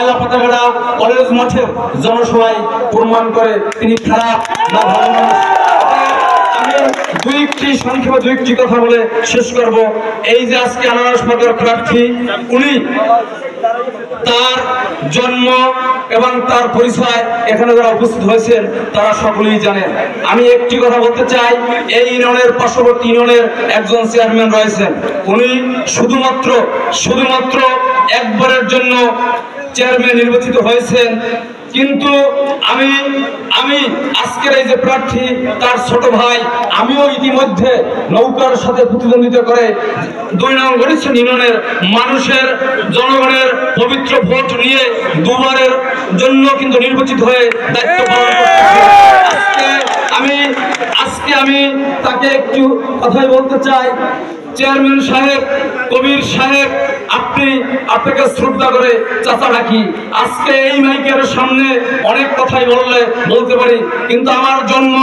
আয়লা পাতাগাড়া college মাঠের জনসভায় প্রমাণ করে তিনি খারাপ না ভালো মানুষ। আমি সংক্ষেপে দুই একটি কথা বলে শেষ করব। এই যে আজকে আনারস পাতার প্রার্থী, উনি তার জন্ম এবং তার পরিচয় এখানে যারা উপস্থিত হয়েছেন তারা সকলেই জানেন। আমি একটি কথা বলতে চাই, এই ইউনিয়নের পার্শ্ববর্তী ইউনিয়নের একজন চেয়ারম্যান রয়েছেন, উনি শুধুমাত্র একবারের জন্য চেয়ারম্যান নির্বাচিত হয়েছেন। কিন্তু আমি আজকের এই যে প্রার্থী তার ছোট ভাই, আমিও ইতিমধ্যে নৌকার সাথে প্রতিদ্বন্দ্বিতা করে 2 নং গড়িচ্ছেন ইউনিয়নের মানুষের জনগণের পবিত্র ভোট নিয়ে দুবারের জন্য কিন্তু নির্বাচিত হয়ে দায়িত্ব পালন করতেছে। আজকে আমি তাকে একটু কথাই বলতে চাই, চেয়ারম্যান সাহেব, কবির সাহেব, আপনাকে শ্রদ্ধা করে চাচা ডাকি। আজকে এই মাইকের সামনে অনেক কথাই বলতে পারি, কিন্তু আমার জন্ম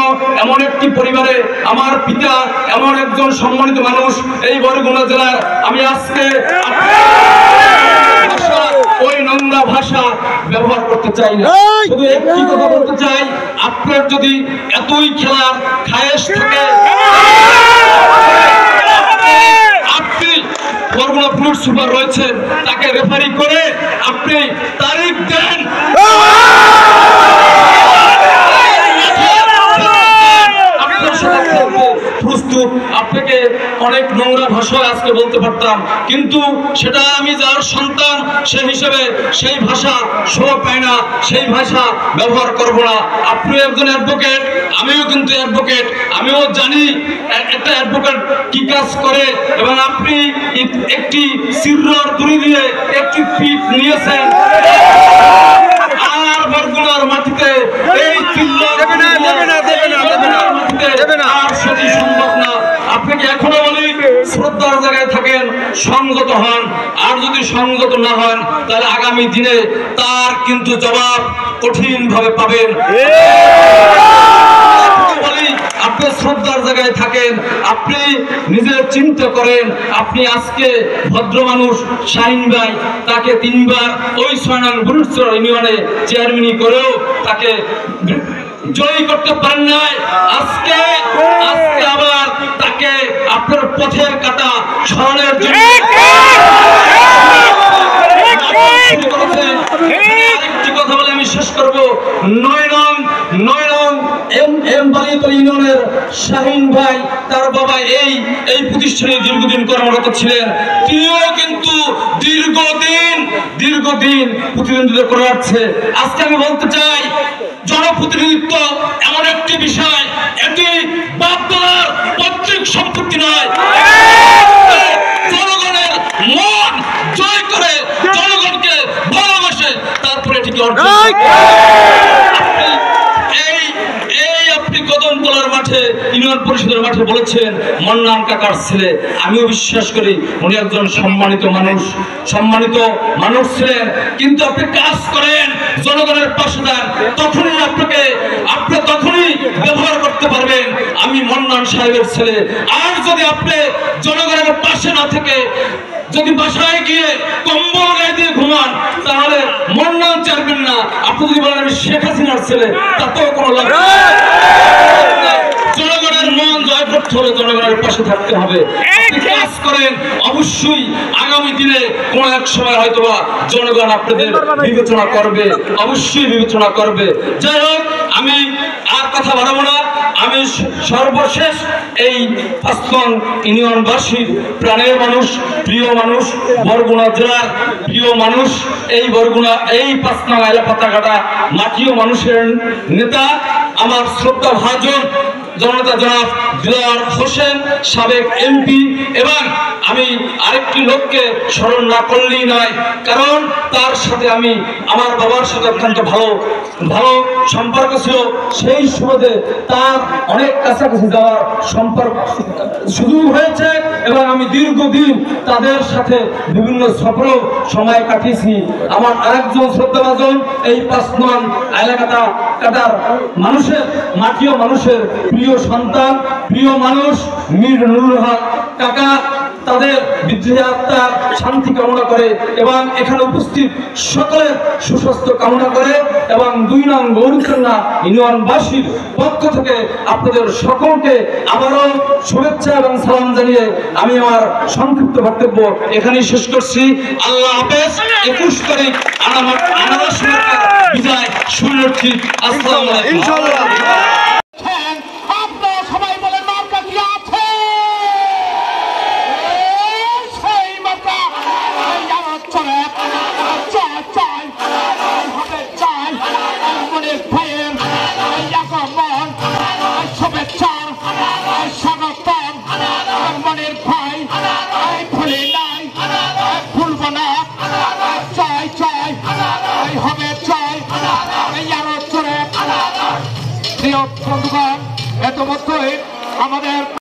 এমন একটি পরিবারে, আমার পিতা এমন একজন সম্মানিত মানুষ এই বরগুনা জেলার। আমি আজকে ওই নোংরা ভাষা ব্যবহার করতে চাই না, শুধু একটি কথা বলতে চাই, আপনার যদি এতই খেলার খায়েশ থাকে, আপনি বরগুনা পুলিশ সুপার রয়েছেন, তাকে রেফারি করে আপনি তারিখ দেন, প্রস্তুত। আপনাকে অনেক নোংরা ভাষায় আজকে বলতে পারতাম, কিন্তু সেটা আমি যার সন্তান সেই হিসেবে সেই ভাষা শোভা পায় না, সেই ভাষা ব্যবহার করব না। আপনি একজন অ্যাডভোকেট, আমিও কিন্তু অ্যাডভোকেট, আমিও জানি একটা অ্যাডভোকেট কি কাজ করে, এবং আপনি একটি সিরর দড়ি দিয়ে একটি পিঠ নিয়েছেন, আর বরগুনার মাটিতে এই আর সেটি সম্ভব না। আপনাকে এখনো বলি, শ্রদ্ধার জায়গায় থাকেন, সংযত হন, আর যদি সংযত না হন তাহলে আগামী দিনে তার কিন্তু জবাব কঠিন ভাবে পাবেন। আপনি শ্রদ্ধার জায়গায় থাকেন, আপনি নিজে চিন্তা করেন। আপনি আজকে ভদ্র মানুষ শাহিন ভাই, তাকে 3 বার ওই 6 নং বুরুচর ইউনিয়নে চেয়ারম্যানি করেও তাকে জয়ী করতে পারেন নাই। আজকে আবার তাকে আপনার পথের কাটা সরানোর জন্য আরেকটি কথা বলে আমি শেষ করব। 9 নং ইউনিয়নের শাহিন ভাই, তার বাবা এই প্রতিষ্ঠানে দীর্ঘদিন কর্মরত ছিলেন, তিনিও কিন্তু দীর্ঘদিন প্রতিদ্বন্দ্বিতা করে আসছে। আজকে আমি বলতে চাই, জনপ্রতিনিধিত্ব এমন একটি বিষয়, এটি বাপ দাদার পৈতৃক সম্পত্তি নয়, জনগণের মন জয় করে, জনগণকে ভালোবাসে, তারপরে এটিকে অর্জন। কদমতলার মাঠে ইউনিয়ন পরিষদের মাঠে বলেছেন মন্নান কাকার ছেলে, আমিও বিশ্বাস করি উনি একজন সম্মানিত মানুষ ছিলেন, কিন্তু আপনি কাজ করেন, জনগণের পাশে দেন, আপনি তখনই ব্যবহার করতে পারবেন আমি মন্নান সাহেবের ছেলে। আর যদি আপনি জনগণের পাশে না থেকে যদি বাসায় গিয়ে কম্বল গায়ে দিয়ে ঘুমান, তাহলে মন্নান চাইবেন না। আপনি যদি বলেন আমি শেখ হাসিনার ছেলে, তাতেও কোনো লাভ নেই। জনগণের মন জয় করতে হলে জনগণের পাশে থাকতে হবে। আপনি কাজ করেন, অবশ্যই আগামী দিনে কোন এক সময় হয়তোবা জনগণ আপনাদের বিবেচনা করবে, অবশ্যই বিবেচনা করবে। যাই হোক, আমি আর কথা বাড়াবো না। আমি সর্বশেষ এই 5 নং ইউনিয়নবাসীর প্রাণের মানুষ, প্রিয় মানুষ, বরগুনা জেলার প্রিয় মানুষ, এই বরগুনা এই 5 নং আয়লাপাতাঘাটা মাটিও মানুষের নেতা, আমার শ্রদ্ধা ভাজন জনতা জনাব দিলওয়ার হোসেন, সাবেক এমপি। এবং আমি আরেকটি লোককে স্মরণ না করলেই নয়, কারণ তার সাথে আমার বাবার সাথে অত্যন্ত ভালো সম্পর্ক ছিল। সেই সুবাদে তার অনেক কাছাকাছি যাওয়ার সম্পর্ক সুযোগ হয়েছে, এবং আমি দীর্ঘদিন তাদের সাথে বিভিন্ন সফল সময় কাটিয়েছি। আমার আরেকজন শ্রদ্ধাভাজন এই 5 নং আয়লাকাটার মানুষের, মাটিও মানুষের প্রিয় সন্তান, প্রিয় মানুষ মীর নুরুল হক কাকা, তাদের বিদ্রোহী আত্মার শান্তি কামনা করে এবং এখানে উপস্থিত সকলের সুস্বাস্থ্য কামনা করে এবং 2 নং গৌরীকন্যা ইউনিয়নবাসীর পক্ষ থেকে আপনাদের সকলকে আবারও শুভেচ্ছা এবং সালাম জানিয়ে আমি আমার সংক্ষিপ্ত বক্তব্য এখানেই শেষ করছি। আল্লাহ হাফেজ। 21 তারিখ আনারস মার্কার বিজয় শুরুচ্ছি। আসসালামু আলাইকুম। ইনশাআল্লাহ। আপনারা সবাই বলেন মার্কা কি আছে? সেই মার্কা চলে চাই হবে চাই মনের ভাইয়ের আগমন শুভেচ্ছার স্বাগতম মনের ভাই ভুলি নাই ভুলব না চাই হবে চাই আরো চলে প্রিয় বন্ধুগণ এত মধ্যে আমাদের